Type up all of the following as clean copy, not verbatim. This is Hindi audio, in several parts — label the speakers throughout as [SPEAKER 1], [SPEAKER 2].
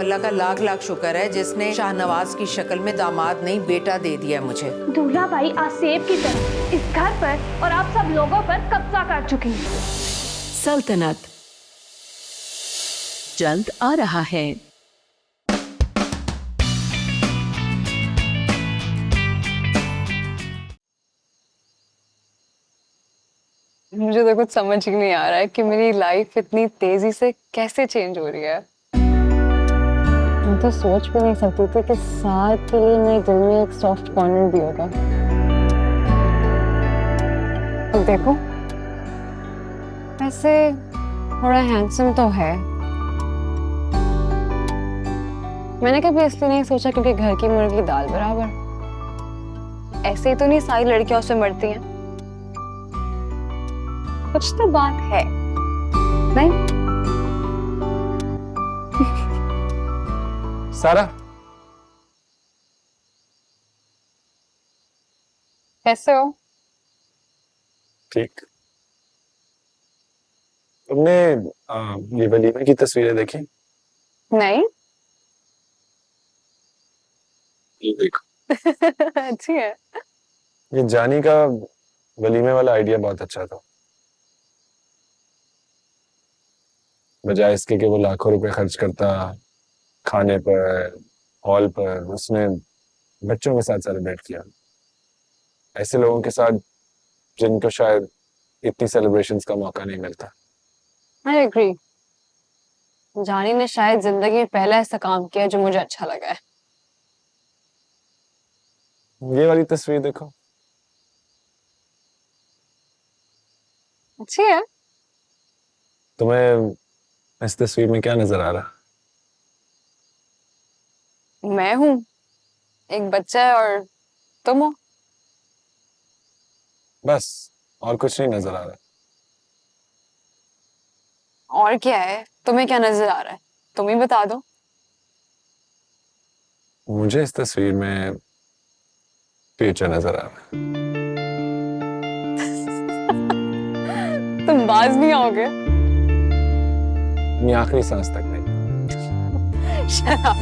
[SPEAKER 1] अल्लाह का लाख लाख शुक्र है जिसने शाहनवाज की शक्ल में दामाद नहीं बेटा दे दिया मुझे।
[SPEAKER 2] दूल्हा भाई आज सेब की तरह इस घर पर और आप सब लोगों पर कब्जा कर चुकी हैं।
[SPEAKER 3] सल्तनत जल्द आ रहा है।
[SPEAKER 4] मुझे तो कुछ समझ ही नहीं आ रहा है कि मेरी लाइफ इतनी तेजी से कैसे चेंज हो रही है। मैं तो सोच भी नहीं सकती थी कि साथ के लिए मेरे दिल में एक सॉफ्ट कॉर्नर भी होगा। अब देखो, वैसे थोड़ा हैंडसम तो है। मैंने कभी इसलिए नहीं सोचा क्योंकि घर की मुर्गी दाल बराबर। ऐसे ही तो नहीं सारी लड़कियां उससे मरती हैं। कुछ तो बात है, नहीं?
[SPEAKER 5] सारा,
[SPEAKER 4] कैसे हो?
[SPEAKER 5] ठीक। तुमने ये वलीमे की तस्वीरें देखी?
[SPEAKER 4] नहीं।
[SPEAKER 5] ये देखो।
[SPEAKER 4] अच्छी है।
[SPEAKER 5] ये जानी का वलीमे वाला आइडिया बहुत अच्छा था। बजाय इसके कि वो लाखों रुपए खर्च करता खाने पर, हॉल पर, उसने बच्चों के साथ सेलिब्रेट किया। ऐसे लोगों के साथ जिनको शायद इतनी सेलिब्रेशंस का मौका नहीं मिलता।
[SPEAKER 4] I agree। जानी ने शायद जिंदगी में पहला ऐसा काम किया जो मुझे अच्छा लगा है।
[SPEAKER 5] ये वाली तस्वीर देखो।
[SPEAKER 4] अच्छी है।
[SPEAKER 5] तुम्हें इस तस्वीर में क्या नजर आ रहा?
[SPEAKER 4] मैं हूँ, एक बच्चा है और तुम हो।
[SPEAKER 5] बस, और कुछ नहीं नजर आ रहा।
[SPEAKER 4] और क्या है? तुम्हें क्या नजर आ रहा है? तुम ही बता दो।
[SPEAKER 5] मुझे इस तस्वीर में फ्यूचर नजर आ रहा है।
[SPEAKER 4] तुम बाज नहीं आओगे।
[SPEAKER 5] अपनी आखिरी सांस तक नहीं।
[SPEAKER 4] Shut up।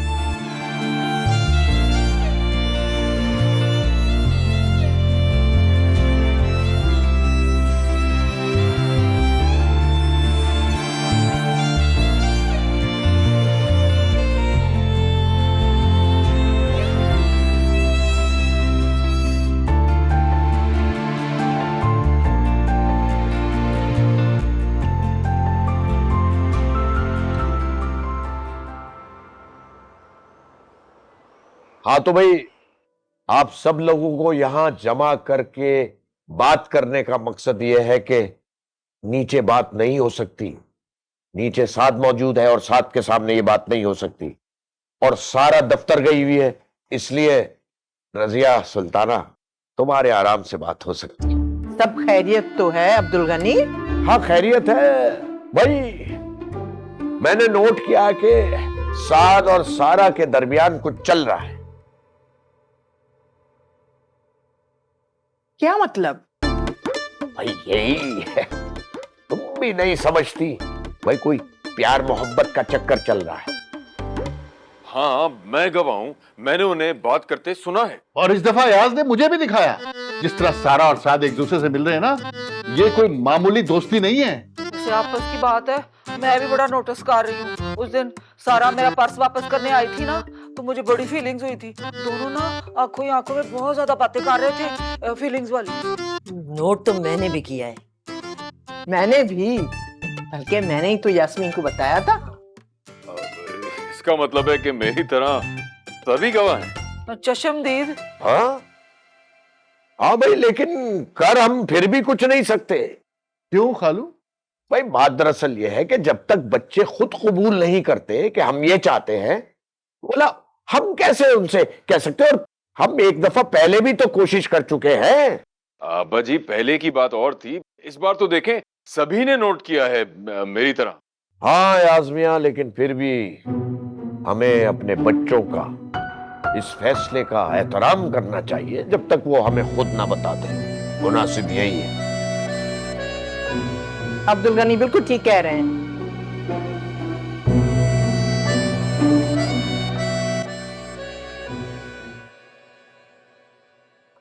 [SPEAKER 6] हाँ तो भाई, आप सब लोगों को यहां जमा करके बात करने का मकसद यह है कि नीचे बात नहीं हो सकती। नीचे साद मौजूद है और साद के सामने ये बात नहीं हो सकती। और सारा दफ्तर गई हुई है, इसलिए रजिया सुल्ताना तुम्हारे आराम से बात हो सकती है।
[SPEAKER 1] सब खैरियत तो है अब्दुल गनी?
[SPEAKER 6] हाँ खैरियत है भाई। मैंने नोट किया कि साद और सारा के दरमियान कुछ चल रहा है।
[SPEAKER 1] क्या मतलब?
[SPEAKER 6] भाई यही है, तुम भी नहीं समझती भाई। कोई प्यार मोहब्बत का चक्कर चल रहा है।
[SPEAKER 7] हाँ मैं गवाह हूं, मैंने उन्हें बात करते सुना है।
[SPEAKER 8] और इस दफा याज ने मुझे भी दिखाया। जिस तरह सारा और साद एक दूसरे से मिल रहे हैं ना, ये कोई मामूली दोस्ती नहीं है।
[SPEAKER 9] से आपस की बात है, मैं भी बड़ा नोटिस कर रही हूँ। उस दिन सारा मेरा पर्स वापस करने आई थी ना, तो मुझे बड़ी फीलिंग्स हुई थी। दोनों ना आंखों ही आंखों में बहुत ज्यादा बातें कर रहे थे, फीलिंग्स वाली।
[SPEAKER 1] नोट तो मैंने भी किया है, मैंने भी, बल्कि मैंने ही तो यास्मीन को बताया था।
[SPEAKER 7] इसका मतलब है कि मेरी तरह सभी गवाह हैं।
[SPEAKER 9] चशमदीद।
[SPEAKER 6] हाँ हाँ भाई, लेकिन कर हम फिर भी कुछ नहीं सकते।
[SPEAKER 8] क्यों खालू?
[SPEAKER 6] भाई बात दरअसल ये है कि जब तक बच्चे खुद कबूल नहीं करते कि हम ये चाहते हैं, बोला हम कैसे उनसे कह सकते। और हम एक दफा पहले भी तो कोशिश कर चुके हैं।
[SPEAKER 7] अब्बा जी पहले की बात और थी, इस बार तो देखें सभी ने नोट किया है मेरी तरह।
[SPEAKER 6] हाँ याज़मिया, लेकिन फिर भी हमें अपने बच्चों का इस फैसले का एहतराम करना चाहिए जब तक वो हमें खुद ना बता दें। मुनासिब यही है।
[SPEAKER 1] अब्दुल गनी बिल्कुल ठीक कह रहे हैं।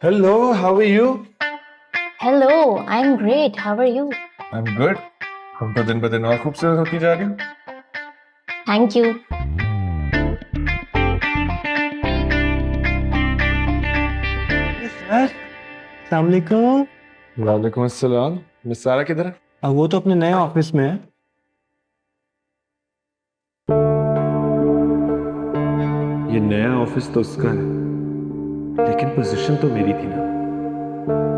[SPEAKER 5] Hello, how are you?
[SPEAKER 10] Hello, I am great, how are you?
[SPEAKER 5] I am good. तुम तो दिन ब दिन और खूबसूरत होती जा रही हो।
[SPEAKER 10] Thank you.
[SPEAKER 11] सलामकुम।
[SPEAKER 5] वालेकुम अस्सलाम। मिस सारा किधर है?
[SPEAKER 11] अब वो तो अपने नए ऑफिस में है।
[SPEAKER 5] ये नया ऑफिस तो उसका है, लेकिन पोजीशन तो मेरी थी ना।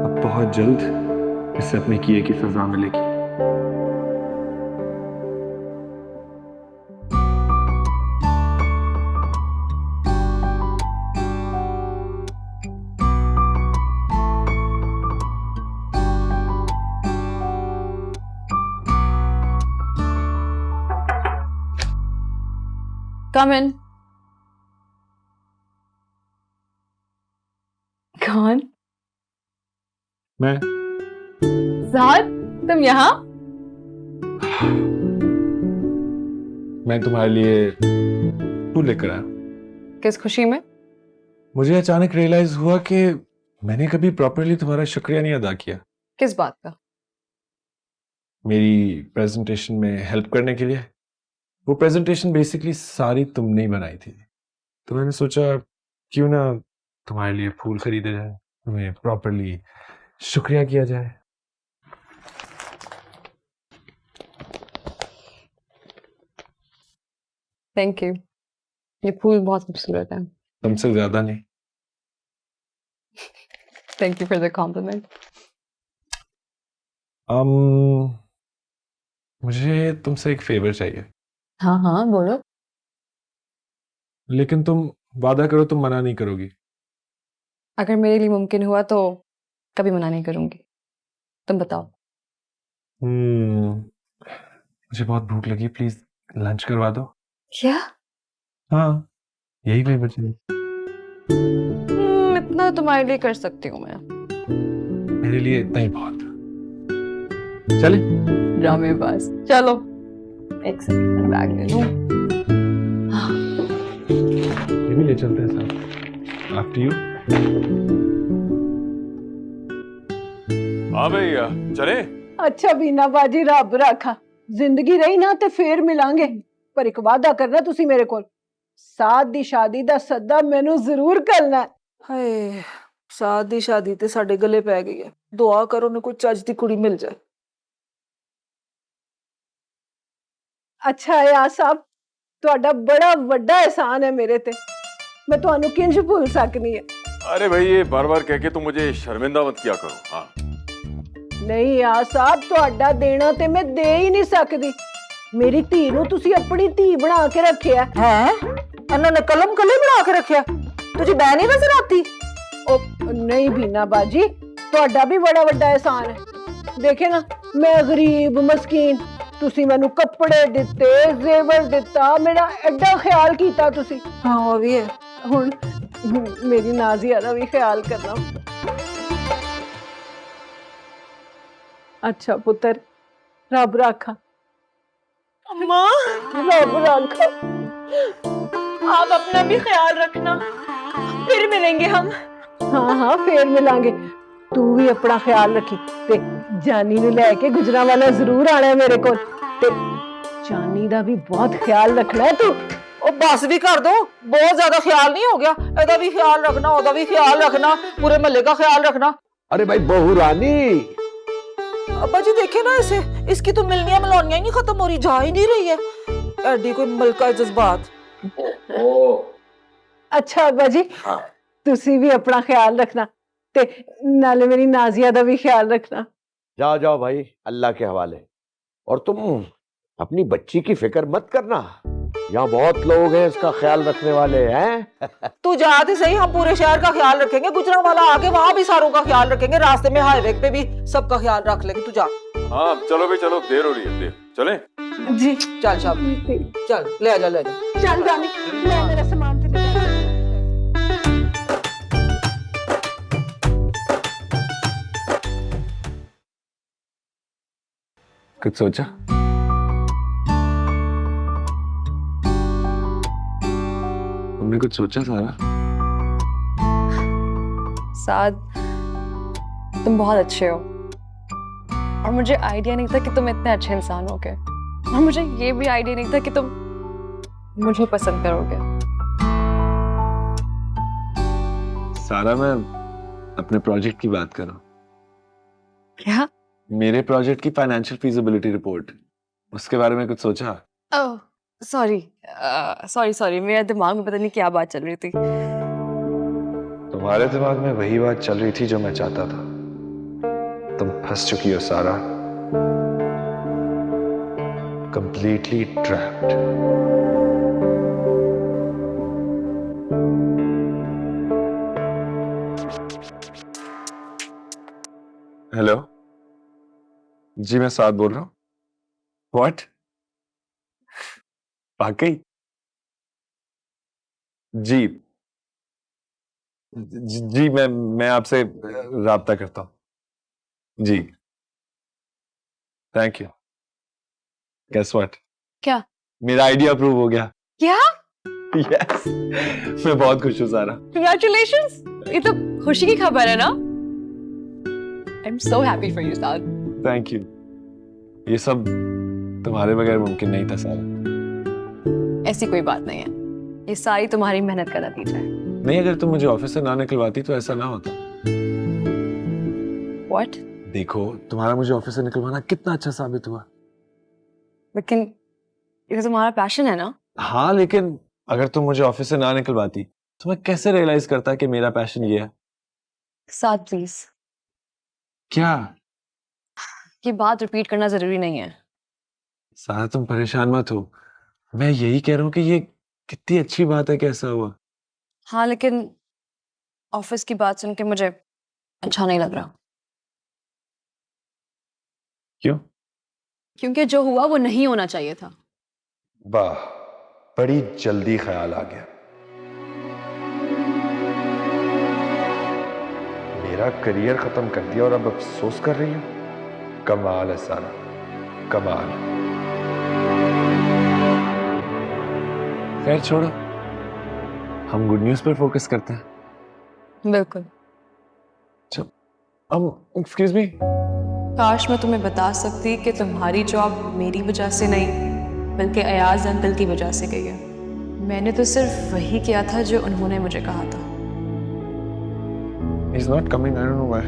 [SPEAKER 5] अब बहुत जल्द इसे अपने किए की सजा मिलेगी।
[SPEAKER 4] Come in. कौन?
[SPEAKER 5] मैं
[SPEAKER 4] साहब, तुम यहाँ?
[SPEAKER 5] मैं तुम्हारे लिए फूल लेकर आया।
[SPEAKER 4] किस खुशी में?
[SPEAKER 5] मुझे अचानक रियलाइज हुआ कि मैंने कभी प्रॉपरली तुम्हारा शुक्रिया नहीं अदा किया।
[SPEAKER 4] किस बात का?
[SPEAKER 5] मेरी प्रेजेंटेशन में हेल्प करने के लिए। वो प्रेजेंटेशन बेसिकली सारी तुमने ही बनाई थी, तो मैंने सोचा क्यों ना तुम्हारे लिए फूल खरीदे जाए, तुम्हें प्रॉपरली शुक्रिया किया जाए।
[SPEAKER 4] Thank you. ये फूल बहुत खूबसूरत है।
[SPEAKER 5] तुमसे ज्यादा नहीं।
[SPEAKER 4] Thank you for the compliment.
[SPEAKER 5] मुझे तुमसे एक फेवर चाहिए।
[SPEAKER 4] हाँ हाँ, बोलो।
[SPEAKER 5] लेकिन तुम वादा करो तुम मना नहीं करोगी।
[SPEAKER 4] अगर मेरे लिए मुमकिन हुआ तो कभी मना नहीं करूंगी। तुम बताओ।
[SPEAKER 5] मुझे बहुत भूख लगी, प्लीज लंच करवा दो।
[SPEAKER 4] क्या?
[SPEAKER 5] हाँ, यही फेवर चाहिए।
[SPEAKER 4] इतना तुम्हारे लिए कर सकती हूँ मैं।
[SPEAKER 5] मेरे लिए इतना ही बहुत। चले
[SPEAKER 4] ड्रामेबाज। चलो, एक सेकंड बैग ले लूं।
[SPEAKER 5] ये भी ले चलते हैं साथ। After you.
[SPEAKER 7] हाँ भैया, चले।
[SPEAKER 1] अच्छा बीना बाजी, रब रखा जिंदगी रही ना ते फिर मिलांगे, पर एक वादा करना तुसी मेरे कोल, साथ दी शादी दा सद्दा मैनू जरूर करना है।
[SPEAKER 9] ਹਾਏ ਸਾਦ ਦੀ ਸ਼ਾਦੀ ਤੇ ਸਾਡੇ ਗਲੇ ਪੈ ਗਈ ਹੈ ਦੁਆ ਕਰੋ ਨੇ ਕੋਈ ਚੱਜ ਦੀ ਕੁੜੀ ਮਿਲ ਜਾਏ
[SPEAKER 1] अच्छा है यार साहब, ਤੁਹਾਡਾ बड़ा ਵੱਡਾ एहसान है मेरे ते, मैं ਤੁਹਾਨੂੰ किंज भूल सकनी है।
[SPEAKER 7] अरे भाई, ये बार बार कह के तुम मुझे शर्मिंदा मत किया करो। हाँ
[SPEAKER 1] नहीं यार साहब, ਤੁਹਾਡਾ देना ते मैं दे ही नहीं सकदी। मेरी धी ਨੂੰ ਤੁਸੀਂ ਆਪਣੀ ਧੀ ਬਣਾ ਕੇ ਰੱਖਿਆ
[SPEAKER 9] ਹੈ ਇਹਨਾਂ ਨੇ ਕਲਮ ਕਲੇ ਬਣਾ ਕੇ ਰੱਖਿਆ तुझे मैं नहीं नजर आती।
[SPEAKER 1] ओ नहीं बीना बाजी, ਤੁਹਾਡਾ भी बड़ा ਵੱਡਾ एहसान है। देखे ना, मैं गरीब मस्कीन, ਤੁਸੀਂ ਮੈਨੂੰ ਕੱਪੜੇ ਦਿੱਤੇ, ਜ਼ੇਵਰ ਦਿੱਤਾ, ਮੇਰਾ ਐਡਾ ਖਿਆਲ ਕੀਤਾ ਤੁਸੀਂ।
[SPEAKER 9] हाँ वो भी है।
[SPEAKER 1] ਹੁਣ ਮੇਰੀ ਨਾਜ਼ੀਆ ਦਾ ਵੀ ਖਿਆਲ ਕਰਨਾ। अच्छा पुत्र, रब राखा।
[SPEAKER 2] अम्मा,
[SPEAKER 1] रब राखा।
[SPEAKER 2] आप अपना भी ख्याल रखना, फिर मिलेंगे हम।
[SPEAKER 1] हाँ हाँ, फिर मिलांगे। तू भी अपना ख्याल रखी ते जानी नु लेके गुजरांवाला जरूर आना है मेरे को, ते जानी दा भी बहुत ख्याल रखना है तू।
[SPEAKER 9] ओ बस भी कर दो, बहुत ज्यादा ख्याल नहीं हो गया। एदा भी ख्याल रखना, ओदा भी ख्याल रखना, पूरे महल्ले का ख्याल रखना।
[SPEAKER 6] अरे भाई बहू रानी,
[SPEAKER 9] अब्बा जी देखे ना इसे, इसकी तो मिलनियां मिलौनियां ही नहीं खत्म हो रही, जा ही नहीं रही है। एडी कोई मलका जज्बात।
[SPEAKER 1] अच्छा अब्बा जी,
[SPEAKER 6] हाँ।
[SPEAKER 1] तुसी भी अपना ख्याल रखना, ते नाले मेरी नाजिया दा भी ख्याल रखना।
[SPEAKER 6] जाओ जाओ भाई, अल्लाह के हवाले। और तुम अपनी बच्ची की फिक्र मत करना, यहाँ बहुत लोग हैं इसका ख्याल रखने वाले हैं।
[SPEAKER 9] तू जा तो सही, हम पूरे शहर का ख्याल रखेंगे, गुजरांवाला आके वहाँ भी सारों का ख्याल रखेंगे, रास्ते में हाईवे पे भी सबका ख्याल रख लेंगे। तू जा।
[SPEAKER 7] हाँ चलो भाई, चलो, देर हो रही है, देर। चले
[SPEAKER 1] जी
[SPEAKER 9] चल शाब, चल ले जा ले जा।
[SPEAKER 1] चल जानी, मैं मेरा सामान ते ले जा।
[SPEAKER 5] कुछ सोचा? तुमने कुछ सोचा सारा?
[SPEAKER 4] साद, तुम बहुत अच्छे हो और मुझे आइडिया नहीं था कि तुम इतने अच्छे इंसान होगे, और मुझे ये भी आइडिया नहीं था कि तुम मुझे पसंद करोगे।
[SPEAKER 5] सारा, मैं अपने प्रोजेक्ट की बात कर रहा हूँ।
[SPEAKER 4] क्या?
[SPEAKER 5] मेरे प्रोजेक्ट की फाइनेंशियल फीजिबिलिटी रिपोर्ट, उसके बारे में कुछ सोचा?
[SPEAKER 4] ओह सॉरी, मेरे दिमाग में पता नहीं क्या बात चल रही थी।
[SPEAKER 5] तुम्हारे दिमाग में वही बात चल रही थी जो मैं चाहता था। तुम फंस चुकी हो सारा, कंप्लीटली ट्रैप्ड। हेलो जी, मैं साद बोल रहा हूँ। व्हाट? वाकई? जी जी, मैं आपसे राब्ता करता हूँ जी। Thank you. Guess what?
[SPEAKER 4] क्या?
[SPEAKER 5] मेरा आइडिया अप्रूव हो गया।
[SPEAKER 4] क्या?
[SPEAKER 5] यस, मैं बहुत खुश हूँ सारा।
[SPEAKER 4] Congratulations! ये तो खुशी की खबर है ना? I'm so happy for you, Saad.
[SPEAKER 5] Thank you. ये सब तुम्हारे बगैर मुमकिन नहीं था सारा।
[SPEAKER 4] ऐसी कोई बात नहीं है, ये सारी तुम्हारी मेहनत का नतीजा है।
[SPEAKER 5] नहीं, अगर तुम मुझे ऑफिस से ना निकलवाती तो ऐसा ना होता।
[SPEAKER 4] What?
[SPEAKER 5] देखो, तुम्हारा मुझे ऑफिस से निकलवाना कितना अच्छा साबित हुआ।
[SPEAKER 4] लेकिन ये तो तुम्हारा पैशन है ना?
[SPEAKER 5] हाँ, लेकिन अगर तुम मुझे ऑफिस से ना निकलवाती तो मैं कैसे रियलाइज करता कि मेरा पैशन ये है?
[SPEAKER 4] साद प्लीज,
[SPEAKER 5] क्या?
[SPEAKER 4] ये बात रिपीट करना जरूरी नहीं है।
[SPEAKER 5] सारा, तुम परेशान मत हो, मैं यही कह रहा हूँ कि ये कितनी अच्छी बात है कि ऐसा हुआ।
[SPEAKER 4] हाँ, लेकिन ऑफिस की बात सुन के मुझे अच्छा नहीं लग रहा।
[SPEAKER 5] क्यों?
[SPEAKER 4] क्योंकि जो हुआ वो नहीं होना चाहिए था।
[SPEAKER 5] वाह, बड़ी जल्दी ख्याल आ गया। मेरा करियर खत्म कर दिया और अब अफसोस कर रही हो? कमाल है सारा, कमाल। खैर छोड़ो, हम गुड न्यूज़ पर फोकस करते हैं।
[SPEAKER 4] बिल्कुल।
[SPEAKER 5] Excuse me.
[SPEAKER 4] काश मैं तुम्हें बता सकती कि तुम्हारी जॉब मेरी वजह से नहीं बल्कि अयाज अंकल की वजह से गई है। मैंने तो सिर्फ वही किया था जो उन्होंने मुझे कहा था।
[SPEAKER 5] He's not coming, I don't know why.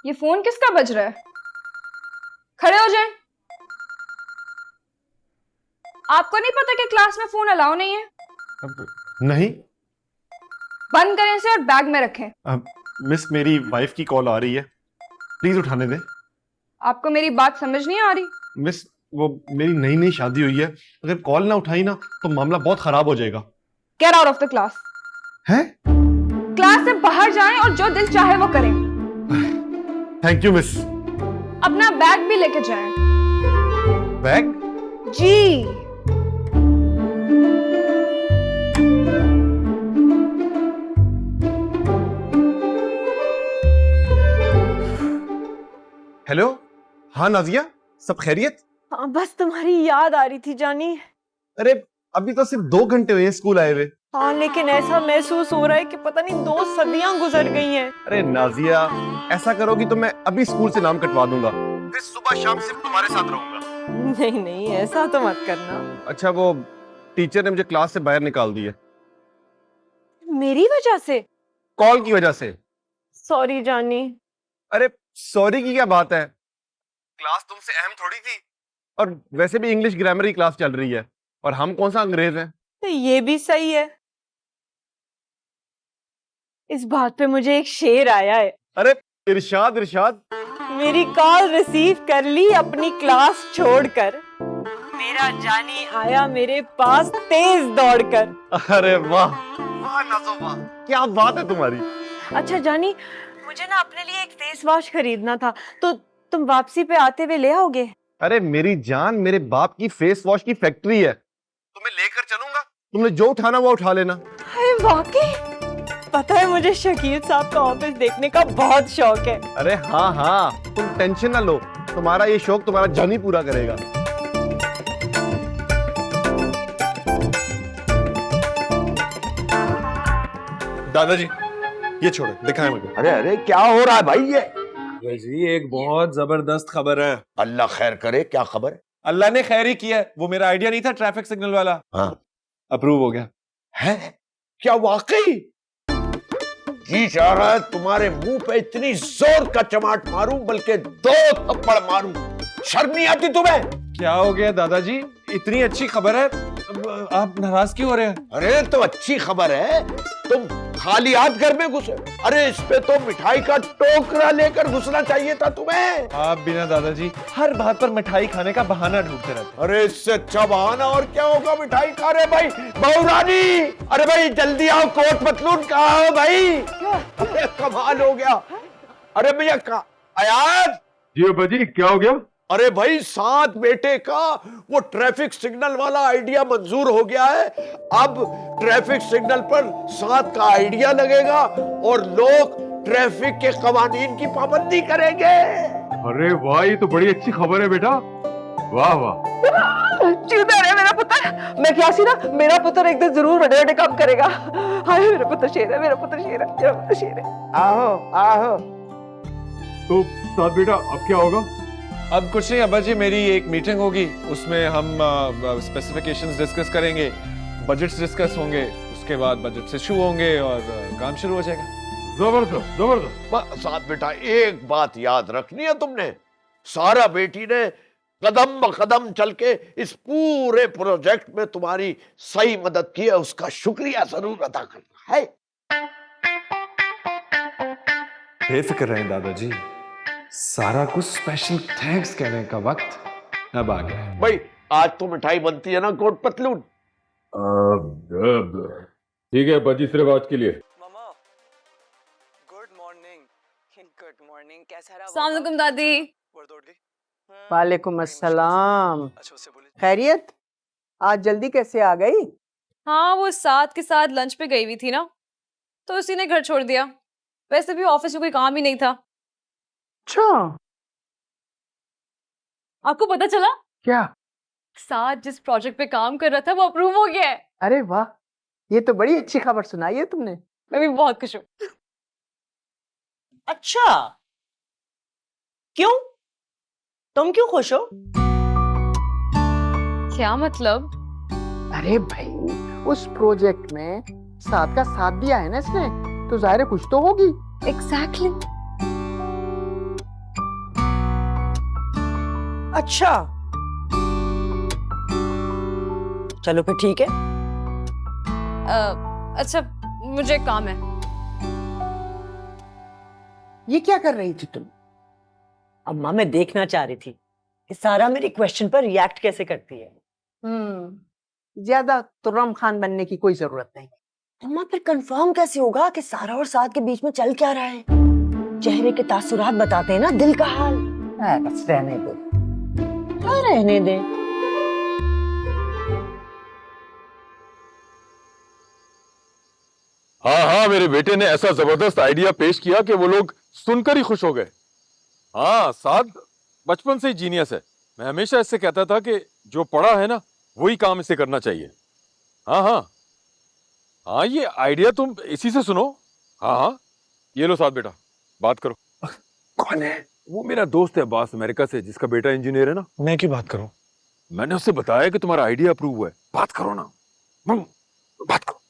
[SPEAKER 2] ये फोन किसका बज रहा है? खड़े हो जाएं। आपको नहीं पता कि क्लास में फोन अलाउ नहीं है?
[SPEAKER 11] नहीं
[SPEAKER 2] बंद करें इसे और बैग में रखें।
[SPEAKER 11] मिस, मेरी वाइफ की कॉल आ रही है, प्लीज उठाने दें।
[SPEAKER 2] आपको मेरी बात समझ नहीं आ रही?
[SPEAKER 11] मिस, वो मेरी नई नई शादी हुई है, अगर कॉल ना उठाई ना तो मामला बहुत खराब हो जाएगा।
[SPEAKER 2] Get out of the class.
[SPEAKER 11] हैं?
[SPEAKER 2] क्लास से बाहर जाएं और जो दिल चाहे वो करें।
[SPEAKER 11] Thank you miss.
[SPEAKER 2] अपना बैग भी लेके जाएं।
[SPEAKER 11] बैग?
[SPEAKER 2] जी।
[SPEAKER 11] हेलो, हाँ नाजिया, सब खैरियत?
[SPEAKER 1] हाँ, बस तुम्हारी याद आ रही थी जानी।
[SPEAKER 11] अरे अभी तो सिर्फ 2 घंटे हुए स्कूल आए हुए।
[SPEAKER 1] हाँ, लेकिन ऐसा महसूस हो रहा है कि पता नहीं 2 सदियां गुजर गई हैं।
[SPEAKER 11] अरे नाजिया, ऐसा करोगी तो मैं अभी स्कूल से नाम कटवा दूंगा, फिर सुबह शाम सिर्फ तुम्हारे साथ रहूंगा।
[SPEAKER 1] नहीं नहीं, ऐसा तो मत करना।
[SPEAKER 11] अच्छा, वो टीचर ने मुझे क्लास से बाहर निकाल दी है।
[SPEAKER 1] मेरी वजह से?
[SPEAKER 11] कॉल की वजह से।
[SPEAKER 1] सॉरी जानी।
[SPEAKER 11] अरे सॉरी की क्या बात है, क्लास तुमसे अहम थोड़ी थी, और वैसे भी इंग्लिश ग्रामर की क्लास चल रही है, और हम कौन सा अंग्रेज हैं।
[SPEAKER 1] तो ये भी सही है। इस बात पे मुझे एक शेर आया है।
[SPEAKER 11] अरे इरशाद इरशाद।
[SPEAKER 1] मेरी कॉल रिसीव कर ली अपनी क्लास छोड़कर, मेरा जानी आया मेरे पास तेज दौड़कर।
[SPEAKER 11] अरे वाह वाह नाज़ो वाह, क्या बात है तुम्हारी।
[SPEAKER 1] अच्छा जानी, मुझे ना अपने लिए एक फेस वॉश खरीदना था, तो तुम वापसी पे आते हुए ले आओगे?
[SPEAKER 11] अरे मेरी जान, मेरे बाप की फेस वॉश की फैक्ट्री है, तुम्हें लेकर चलूंगा, तुमने जो उठाना वो उठा लेना।
[SPEAKER 1] अरे वाकई? पता है, मुझे शकील साहब का ऑफिस देखने का बहुत शौक है।
[SPEAKER 11] अरे हाँ हाँ, तुम टेंशन ना लो, तुम्हारा ये शौक तुम्हारा जान ही पूरा करेगा।
[SPEAKER 12] दादाजी ये छोड़ो, दिखाएं मुझे।
[SPEAKER 6] अरे अरे क्या हो रहा है भाई ये?
[SPEAKER 12] जी एक बहुत जबरदस्त खबर है।
[SPEAKER 6] अल्लाह खैर करे, क्या खबर?
[SPEAKER 12] अल्लाह ने खैर ही किया है। वो मेरा आइडिया नहीं था ट्रैफिक सिग्नल वाला,
[SPEAKER 6] हाँ
[SPEAKER 12] अप्रूव हो गया
[SPEAKER 6] है। क्या वाकई? जी चाह रहा है तुम्हारे मुंह पे इतनी जोर का चमाट मारूं, बल्कि 2 थप्पड़ मारूं। शर्म नहीं आती तुम्हें?
[SPEAKER 12] क्या हो गया दादाजी, इतनी अच्छी खबर है, आप नाराज क्यों हो रहे हैं?
[SPEAKER 6] अरे तो अच्छी खबर है, तुम खाली हाथ घर में घुसे। अरे इस पे तो मिठाई का टोकरा लेकर घुसना चाहिए था तुम्हें।
[SPEAKER 12] आप बिना दादाजी हर बात पर मिठाई खाने का बहाना ढूंढते रहते।
[SPEAKER 6] अरे इससे अच्छा बहाना और क्या होगा मिठाई खा रहे भाई। बहू रानी, अरे भाई जल्दी आओ, कोट पतलून कहाँ हो भाई? अरे कमाल हो गया। अरे भैया कहाँ आयात?
[SPEAKER 8] जी अब्बा जी, क्या हो गया?
[SPEAKER 6] अरे भाई 7 बेटे का वो ट्रैफिक सिग्नल वाला आइडिया मंजूर हो गया है। अब ट्रैफिक सिग्नल पर 7 का आइडिया लगेगा और लोग ट्रैफिक के कवानीन की पाबंदी करेंगे।
[SPEAKER 8] अरे वाह, ये तो बड़ी अच्छी खबर है बेटा, वाह वाह।
[SPEAKER 9] जीता रहे मेरा पुत्र। मैं क्या सी ना, मेरा पुत्र एक दिन जरूर बड़े बड़े काम करेगा। हाय मेरा पुत्र शेर है, मेरा पुत्र शेर है, मेरा पुत्र शेर है।
[SPEAKER 11] आहो आहो।
[SPEAKER 8] तो साथ बेटा अब क्या होगा?
[SPEAKER 12] अब कुछ नहीं अब्बा जी, मेरी एक मीटिंग होगी, उसमें हम स्पेसिफिकेशंस डिस्कस करेंगे, बजट्स डिस्कस होंगे, उसके बाद बजट इशू होंगे और काम शुरू हो जाएगा।
[SPEAKER 8] जबरदस्त जबरदस्त।
[SPEAKER 6] साथ बेटा एक बात याद रखनी है तुमने, सारा बेटी ने कदम ब कदम चल के इस पूरे प्रोजेक्ट में तुम्हारी सही मदद की है, उसका शुक्रिया जरूर अदा करना है।
[SPEAKER 12] बेफिक्र रहें दादाजी, सारा कुछ स्पेशल थैंक्स कहने का वक्त अब आ गया है।
[SPEAKER 6] भाई आज तो मिठाई बनती है ना कोट पतलून?
[SPEAKER 8] ठीक है अब्बा जी, सिर्फ आज के लिए।
[SPEAKER 9] मामा गुड मॉर्निंग। गुड मॉर्निंग, कैसा रहा?
[SPEAKER 4] अस्सलाम वालेकुम दादी।
[SPEAKER 1] वालेकुम अस्सलाम। खैरियत? आज जल्दी कैसे आ गई?
[SPEAKER 4] हाँ वो साथ के साथ लंच पे गई हुई थी ना, तो उसी ने घर छोड़ दिया। वैसे भी ऑफिस में कोई काम ही नहीं था।
[SPEAKER 1] अच्छा,
[SPEAKER 4] आपको पता चला?
[SPEAKER 1] क्या?
[SPEAKER 4] साथ जिस प्रोजेक्ट पे काम कर रहा था वो अप्रूव हो गया है।
[SPEAKER 1] अरे वाह, ये तो बड़ी अच्छी खबर सुनाई है तुमने।
[SPEAKER 4] मैं भी बहुत खुश हूँ।
[SPEAKER 13] अच्छा, क्यों? तुम क्यों खुश हो?
[SPEAKER 4] क्या मतलब?
[SPEAKER 1] अरे भाई, उस प्रोजेक्ट में साथ का साथ दिया है ना इसने, तो जाहिर है कुछ तो होगी।
[SPEAKER 4] एग्जैक्टली।
[SPEAKER 13] अच्छा, चलो फिर ठीक है।
[SPEAKER 4] अच्छा मुझे एक काम है।
[SPEAKER 1] ये क्या कर रही थी तुम?
[SPEAKER 13] अम्मा मैं देखना चाह रही थी कि सारा मेरी क्वेश्चन पर रिएक्ट कैसे करती है।
[SPEAKER 1] ज्यादा तुर्रम खान बनने की कोई जरूरत नहीं।
[SPEAKER 13] अम्मा फिर कंफर्म कैसे होगा कि सारा और साथ के बीच में चल क्या रहा है? चेहरे के तासुरात बताते हैं ना दिल का हाल।
[SPEAKER 1] बस रहने दो।
[SPEAKER 13] क्या रहने दे?
[SPEAKER 8] हाँ हाँ, मेरे बेटे ने ऐसा जबरदस्त आइडिया पेश किया कि वो लोग सुनकर ही खुश हो गए। हाँ, साथ बचपन से ही जीनियस है। मैं हमेशा इससे कहता था कि जो पढ़ा है ना वही काम इसे करना चाहिए। हाँ हाँ हाँ, ये आइडिया तुम इसी से सुनो। हाँ हाँ, ये लो साथ बेटा, बात करो।
[SPEAKER 6] कौन है?
[SPEAKER 8] वो मेरा दोस्त है अब्बास, अमेरिका से, जिसका बेटा इंजीनियर है ना।
[SPEAKER 12] मैं क्यों बात करूं?
[SPEAKER 8] मैंने उससे बताया कि तुम्हारा आइडिया अप्रूव हुआ है, बात करो ना। बात करो।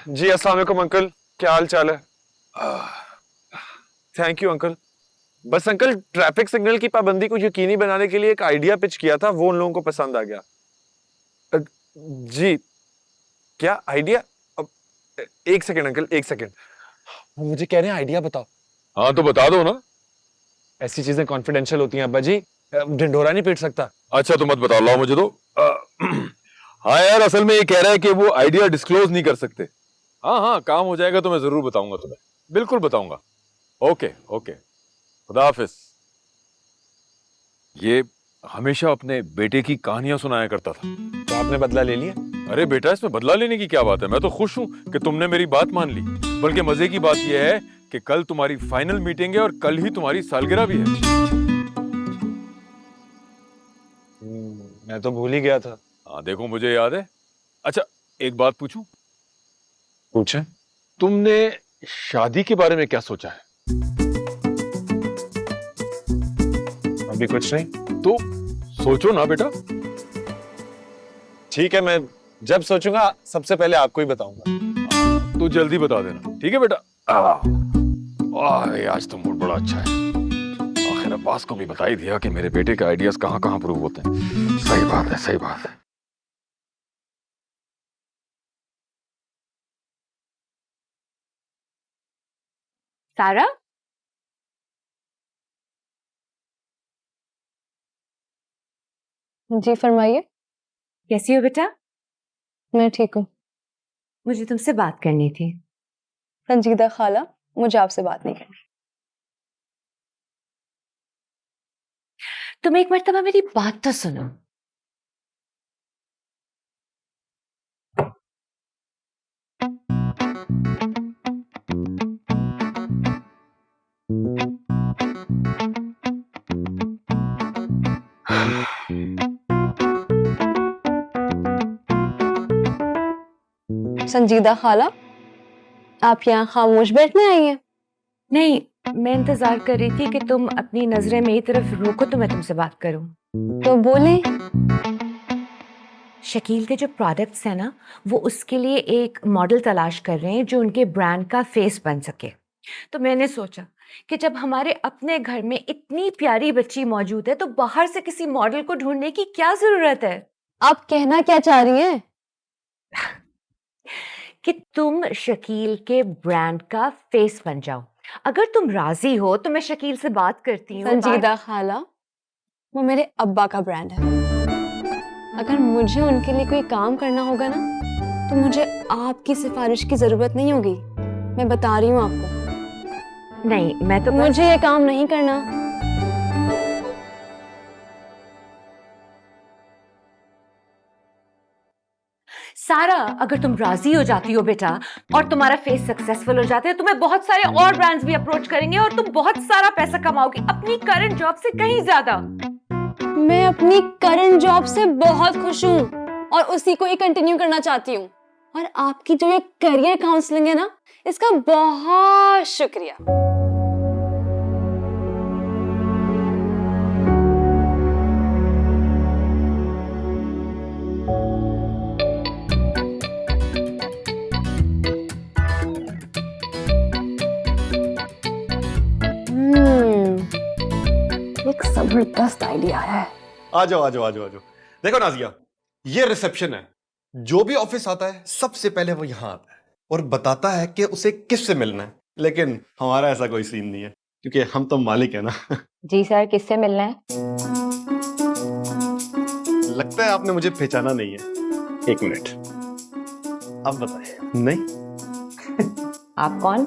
[SPEAKER 5] जी अस्सलाम वालेकुम अंकल, क्या हाल चाल है? Thank you uncle. बस अंकल, ट्रैफिक सिग्नल की पाबंदी को यकीनी बनाने के लिए एक आइडिया पिच किया था, वो उन लोगों को पसंद आ गया। जी क्या आइडिया? एक सेकंड अंकल, एक सेकंड। वो मुझे कह रहे हैं आइडिया बताओ।
[SPEAKER 8] हाँ तो बता दो ना।
[SPEAKER 5] ऐसी चीजें कॉन्फिडेंशियल होती हैं अब्बा जी, ढिंढोरा नहीं पीट सकता।
[SPEAKER 8] अच्छा तो मत बताओ, लाओ मुझे दो। हाँ यार, असल में ये कह रहा है कि वो आइडिया डिस्क्लोज नहीं कर सकते। हाँ हाँ, काम हो जाएगा तो मैं जरूर बताऊंगा तुम्हें, बिल्कुल बताऊंगा। ओके ओके, खुदा हाफिज। ये हमेशा अपने बेटे की कहानियां सुनाया करता था।
[SPEAKER 5] तो आपने बदला ले लिया?
[SPEAKER 8] अरे बेटा, इसमें बदला लेने की क्या बात है? मैं तो खुश हूं कि तुमने मेरी बात मान ली। बल्कि मजे की बात यह है कि कल तुम्हारी फाइनल मीटिंग है और कल ही तुम्हारी सालगिरह भी है।
[SPEAKER 12] मैं तो भूल ही गया था।
[SPEAKER 8] हाँ देखो, मुझे याद है। अच्छा, एक बात पूछूं?
[SPEAKER 12] पूछे।
[SPEAKER 8] तुमने शादी के बारे में क्या सोचा है?
[SPEAKER 12] अभी कुछ नहीं।
[SPEAKER 8] तो सोचो ना बेटा।
[SPEAKER 12] ठीक है, मैं जब सोचूंगा सबसे पहले आपको ही बताऊंगा।
[SPEAKER 8] तो जल्दी बता देना, ठीक है बेटा? आज तो मूड बड़ा अच्छा है। आखिर अब्बास को भी बता ही दिया कि मेरे बेटे के आइडियाज कहाँ कहाँ प्रूव होते हैं। सही बात है, सही बात है।
[SPEAKER 10] सारा,
[SPEAKER 4] जी फरमाइए।
[SPEAKER 10] कैसी हो बेटा?
[SPEAKER 4] मैं ठीक हूँ।
[SPEAKER 10] मुझे तुमसे बात करनी थी।
[SPEAKER 4] संजीदा खाला, मुझे आपसे बात नहीं करनी।
[SPEAKER 10] तुम एक मर्तबा मेरी बात तो सुनो।
[SPEAKER 4] संजीदा खाला, आप यहाँ खामोश बैठने आई हैं?
[SPEAKER 10] नहीं, मैं इंतजार कर रही थी कि तुम अपनी नजरें मेरी तरफ रोको तो मैं तुमसे बात करूं।
[SPEAKER 4] तो बोले।
[SPEAKER 10] शकील के जो प्रोडक्ट्स हैं ना, वो उसके लिए एक मॉडल तलाश कर रहे हैं जो उनके ब्रांड का फेस बन सके। तो मैंने सोचा कि जब हमारे अपने घर में इतनी प्यारी बच्ची मौजूद है तो बाहर से किसी मॉडल को ढूंढने की क्या जरूरत है।
[SPEAKER 4] आप कहना क्या चाह रही हैं?
[SPEAKER 10] कि तुम शकील के ब्रांड का फेस बन जाओ। अगर तुम राजी हो तो मैं शकील से बात करती हूँ।
[SPEAKER 4] संजीदा खाला, वो मेरे अब्बा का ब्रांड है। अगर मुझे उनके लिए कोई काम करना होगा ना, तो मुझे आपकी सिफारिश की जरूरत नहीं होगी। मैं बता रही हूँ आपको।
[SPEAKER 10] नहीं, मैं तो
[SPEAKER 4] मुझे ये काम नहीं करना।
[SPEAKER 10] सारा, अगर तुम राजी हो जाती हो बेटा और तुम्हारा फेस सक्सेसफुल हो जाता है, तुम्हें बहुत सारे और ब्रांड्स भी अप्रोच करेंगे और तुम बहुत सारा पैसा कमाओगी अपनी करंट जॉब से कहीं ज्यादा।
[SPEAKER 4] मैं अपनी करंट जॉब से बहुत खुश हूँ और उसी को ही कंटिन्यू करना चाहती हूँ। और आपकी जो ये करियर काउंसलिंग है ना, इसका बहुत शुक्रिया। एक जबरदस्त आइडिया है।
[SPEAKER 11] आ जाओ आ जाओ आ जाओ आ जाओ। देखो नाजिया, ये रिसेप्शन है। जो भी ऑफिस आता है सबसे पहले वो यहाँ आता है और बताता है कि उसे किससे मिलना है। लेकिन हमारा ऐसा कोई सीन नहीं है क्योंकि हम तो मालिक है ना।
[SPEAKER 10] जी सर, किससे मिलना है?
[SPEAKER 11] लगता है आपने मुझे पहचाना नहीं है। एक मिनट, अब बताए। नहीं।
[SPEAKER 10] आप कौन?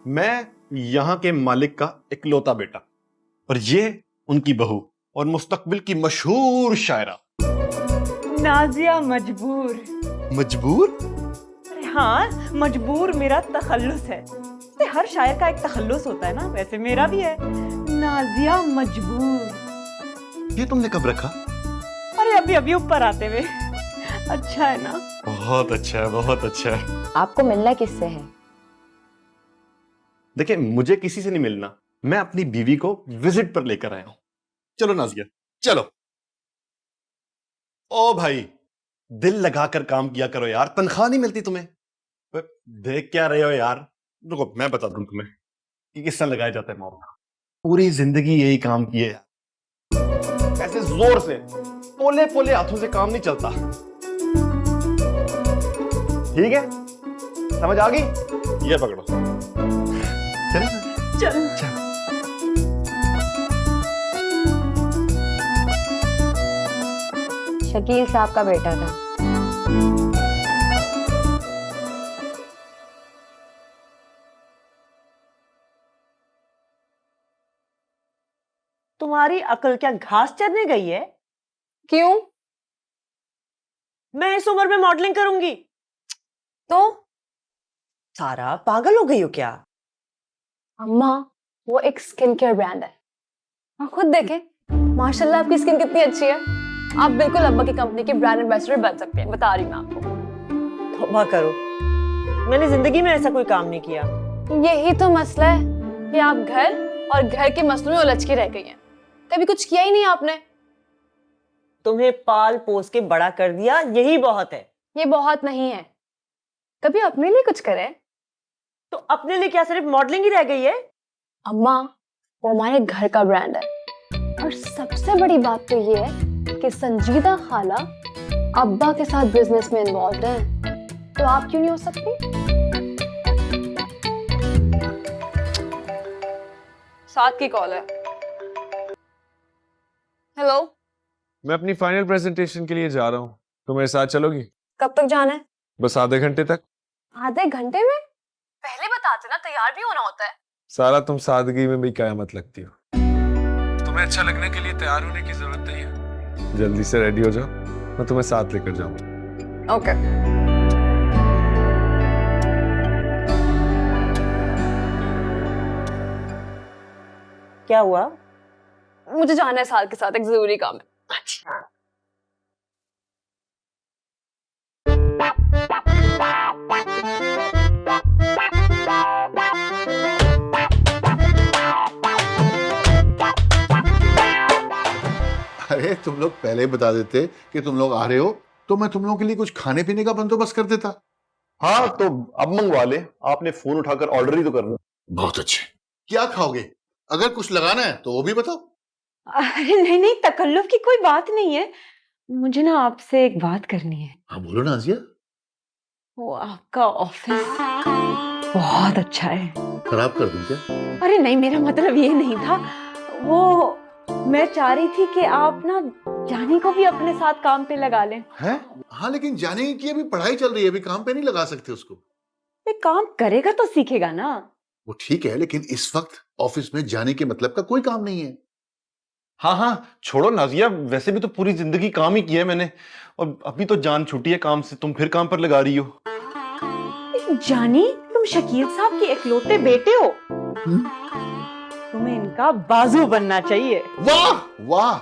[SPEAKER 11] मैं यहाँ के मालिक का इकलौता बेटा और ये उनकी बहू और मुस्तकबिल की मशहूर शायरा
[SPEAKER 14] नाजिया मजबूर।
[SPEAKER 11] मजबूर?
[SPEAKER 14] अरे हाँ, मजबूर मेरा तखल्लुस है। तो हर शायर का एक तखल्लुस होता है ना, वैसे मेरा भी है। नाजिया मजबूर।
[SPEAKER 11] ये तुमने कब रखा?
[SPEAKER 14] अरे अभी अभी ऊपर आते हुए। अच्छा है ना?
[SPEAKER 11] बहुत अच्छा है, बहुत अच्छा है।
[SPEAKER 10] आपको मिलना किससे है?
[SPEAKER 11] देखिए, मुझे किसी से नहीं मिलना, मैं अपनी बीवी को विजिट पर लेकर आया हूं। चलो नाजिया, चलो। ओ भाई, दिल लगाकर काम किया करो यार, तनख्वाह नहीं मिलती तुम्हें? देख क्या रहे हो यार? रुको मैं बता दूं तुम्हें कि किस तरह लगाया जाता है मौका। पूरी जिंदगी यही काम किए यार, ऐसे जोर से पोले पोले हाथों से काम नहीं चलता। ठीक है, समझ आ गई? ये पकड़ो। चल चल।
[SPEAKER 10] शकील साहब का बेटा था।
[SPEAKER 13] तुम्हारी अकल क्या घास चरने गई है?
[SPEAKER 4] क्यों?
[SPEAKER 13] मैं इस उम्र में मॉडलिंग करूंगी?
[SPEAKER 4] तो
[SPEAKER 13] सारा पागल हो गई हो क्या?
[SPEAKER 4] अम्मा वो एक स्किन केयर ब्रांड है, आप खुद देखें माशाल्लाह आपकी स्किन कितनी अच्छी है। आप बिल्कुल अब्बा की कंपनी के ब्रांड एम्बेसडर बन सकते हैं, बता रही हूँ मैं आपको।
[SPEAKER 13] तौबा करो, मैंने जिंदगी में ऐसा कोई काम नहीं किया।
[SPEAKER 4] यही तो मसला है कि आप घर और घर के मसलों में उलझ के रह गई हैं, कभी कुछ किया ही नहीं आपने।
[SPEAKER 13] तुम्हें पाल पोस के बड़ा कर दिया, यही बहुत है।
[SPEAKER 4] ये बहुत नहीं है, कभी अपने लिए कुछ करें।
[SPEAKER 13] तो अपने लिए क्या सिर्फ मॉडलिंग ही रह गई है?
[SPEAKER 4] अम्मा वो हमारे घर का ब्रांड है, और सबसे बड़ी बात तो ये है कि संजीदा खाला अब्बा के साथ बिजनेस में इन्वॉल्व हैं, तो आप क्यों नहीं हो सकती? साथ की कॉल है। हेलो,
[SPEAKER 12] मैं अपनी फाइनल प्रेजेंटेशन के लिए जा रहा हूँ, तो मेरे साथ चलोगी?
[SPEAKER 4] कब तक जाना है?
[SPEAKER 12] बस आधे घंटे तक।
[SPEAKER 4] आधे घंटे में? पहले बताते ना, तैयार भी होना होता है।
[SPEAKER 12] सारा तुम सादगी में भी कयामत लगती हो। तुम्हें अच्छा लगने के लिए तैयार होने की जरूरत नहीं है, जल्दी से रेडी हो जाओ, मैं तुम्हें साथ लेकर जाऊंगा।
[SPEAKER 4] ओके।
[SPEAKER 13] क्या हुआ?
[SPEAKER 4] मुझे जाना है साल के साथ, एक जरूरी काम है।
[SPEAKER 13] अच्छा।
[SPEAKER 15] अरे तुम लोग पहले ही बता देते कि तुम लोग आ रहे हो, तो मैं तुम लोगों के लिए कुछ खाने पीने का बंदोबस्त कर देता।
[SPEAKER 11] हाँ तो अब मंगवा ले, आपने फोन उठाकर ऑर्डर ही तो करना।
[SPEAKER 15] बहुत अच्छे। क्या खाओगे? अगर कुछ लगाना है तो वो भी बताओ।
[SPEAKER 14] अरे नहीं नहीं, तकल्लुफ की कोई बात नहीं है, मुझे ना आपसे एक बात करनी है।
[SPEAKER 15] हाँ बोलो नाजिया।
[SPEAKER 14] वो आपका ऑफिस बहुत अच्छा है।
[SPEAKER 15] खराब कर दूं क्या?
[SPEAKER 14] अरे नहीं, मेरा मतलब ये नहीं था, वो मैं चाह रही थी कि आप ना जानी को भी अपने साथ काम पे लगा लें।
[SPEAKER 15] हैं? हाँ लेकिन जाने की अभी पढ़ाई चल रही है, अभी काम पे नहीं लगा सकते उसको।
[SPEAKER 14] ये काम करेगा तो सीखेगा ना।
[SPEAKER 15] वो ठीक है, लेकिन इस वक्त ऑफिस में जाने के मतलब का कोई काम नहीं है।
[SPEAKER 11] हाँ हाँ छोड़ो नाजिया, वैसे भी तो पूरी जिंदगी काम ही किया है मैंने, और अभी तो जान छूटी है काम से, तुम फिर काम पर लगा रही हो।
[SPEAKER 14] जानी, तुम शकील साहब के इकलौते बेटे हो, तुम्हें इनका बाजू बनना चाहिए।
[SPEAKER 15] वाह वाह,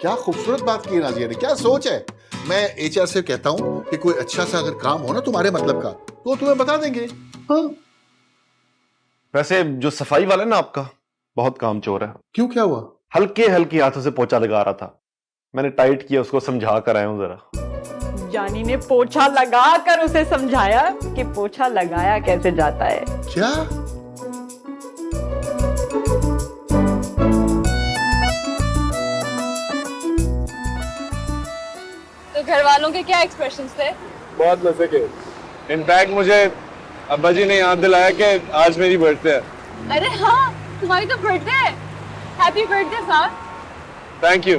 [SPEAKER 15] क्या खूबसूरत बात की नाजिया ने, क्या सोच है। मैं एचआर से कहता हूँ कि कोई अच्छा सा अगर काम हो ना तुम्हारे मतलब का, तो तुम्हें बता देंगे। हाँ।
[SPEAKER 11] वैसे जो सफाई वाला है ना आपका, बहुत काम चोर है।
[SPEAKER 15] क्यों, क्या हुआ?
[SPEAKER 11] हल्के हल्के हाथों से पोछा लगा रहा था, मैंने टाइट किया, उसको समझा कर आया हूं जरा।
[SPEAKER 14] जानी ने पोछा लगा कर उसे समझाया कि पोछा लगाया कैसे जाता है।
[SPEAKER 15] क्या?
[SPEAKER 4] तो घर वालों के क्या एक्सप्रेशंस थे?
[SPEAKER 12] बहुत मजे के। इनफैक्ट मुझे अब्बा जी ने याद दिलाया कि आज मेरी बर्थडे है।
[SPEAKER 4] अरे हाँ, तुम्हारी तो बर्थडे है। हैप्पी बर्थडे साहब।
[SPEAKER 12] Thank you.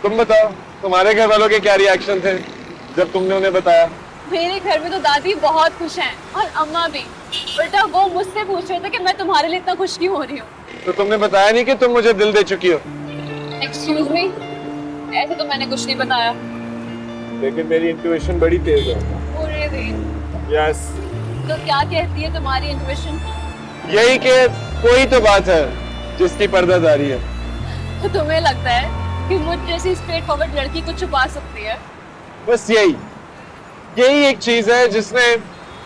[SPEAKER 12] तुम बताओ, तुम्हारे घर वालों के क्या रिएक्शन थे जब तुमने उन्हें बताया?
[SPEAKER 4] मेरे घर में तो दादी बहुत खुश हैं, और अम्मा भी। उल्टा वो मुझसे पूछ रहे थे कि मैं तुम्हारे लिए इतना खुश क्यों हो रही हूँ।
[SPEAKER 12] तो तुमने बताया नहीं कि तुम मुझे दिल दे चुकी हो?
[SPEAKER 4] एक्सक्यूज मी, ऐसे तो मैंने कुछ नहीं बताया।
[SPEAKER 12] लेकिन मेरी इंट्यूशन बड़ी तेज है।
[SPEAKER 4] पूरे दिन।
[SPEAKER 12] यस।
[SPEAKER 4] तो क्या कहती है तुम्हारी इंट्यूशन?
[SPEAKER 12] यही कि कोई तो बात है जिसकी पर्दादारी है।
[SPEAKER 4] तो तुम्हें लगता है कि मुझ जैसी स्ट्रेट फॉरवर्ड लड़की को छुपा सकती है?
[SPEAKER 12] बस यही एक चीज है जिसने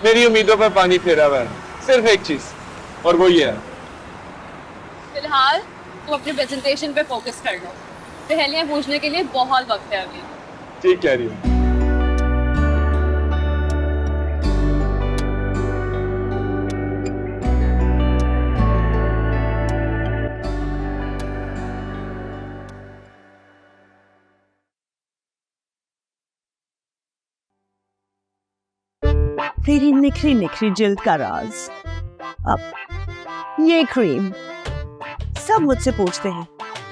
[SPEAKER 12] मेरी उम्मीदों पर पानी फेरा हुआ है, सिर्फ एक चीज, और वो ये है।
[SPEAKER 4] फिलहाल तुम अपने प्रेजेंटेशन पे फोकस कर लो, पहेलियां पूछने के लिए बहुत वक्त है अभी।
[SPEAKER 12] ठीक कह रही हो।
[SPEAKER 14] तेरी निखरी निखरी जिल्द का राज। अब ये क्रीम, सब मुझसे पूछते हैं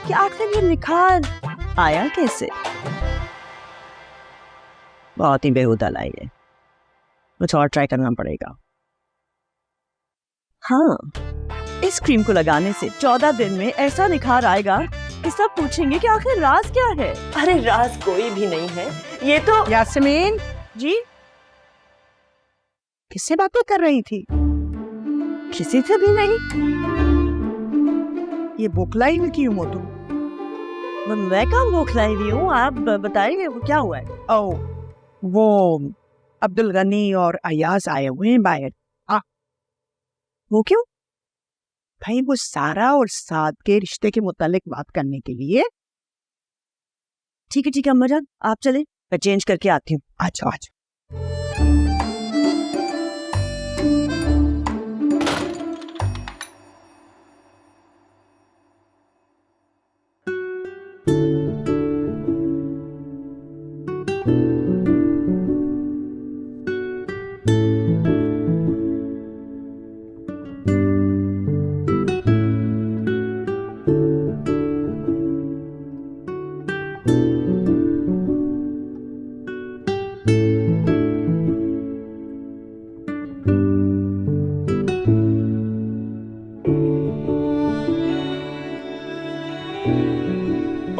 [SPEAKER 14] कि आखिर ये निखार आया कैसे। बहुत ही बेहुदा लाई है, कुछ और ट्राई करना पड़ेगा। हाँ, इस क्रीम को लगाने से 14 दिन में ऐसा निखार आएगा कि सब पूछेंगे कि आखिर राज क्या है।
[SPEAKER 13] अरे राज कोई भी नहीं है, ये तो।
[SPEAKER 14] यास्मीन जी, किससे बातें कर रही थी? किसी से भी नहीं। ये बौखलाई में क्यों हो तुम? मैं कहाँ बौखलाई रही हूँ, आप बताइए वो क्या हुआ है? ओ, वो अब्दुल गनी और अयाज आए हुए हैं बाहर। वो क्यों? भाई वो सारा और साद के रिश्ते के मुतालिक बात करने के लिए। ठीक है अम्मा जान, आप चले, मैं चेंज करके आती हूँ। अच्छा।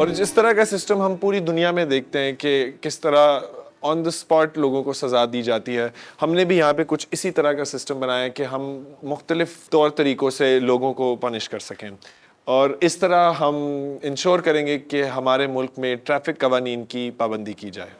[SPEAKER 12] और जिस तरह का सिस्टम हम पूरी दुनिया में देखते हैं कि किस तरह ऑन द स्पॉट लोगों को सज़ा दी जाती है, हमने भी यहाँ पे कुछ इसी तरह का सिस्टम बनाया है कि हम मुख्तलिफ तौर तरीक़ों से लोगों को पनिश कर सकें। और इस तरह हम इंश्योर करेंगे कि हमारे मुल्क में ट्रैफिक कवानीन की पाबंदी की जाए।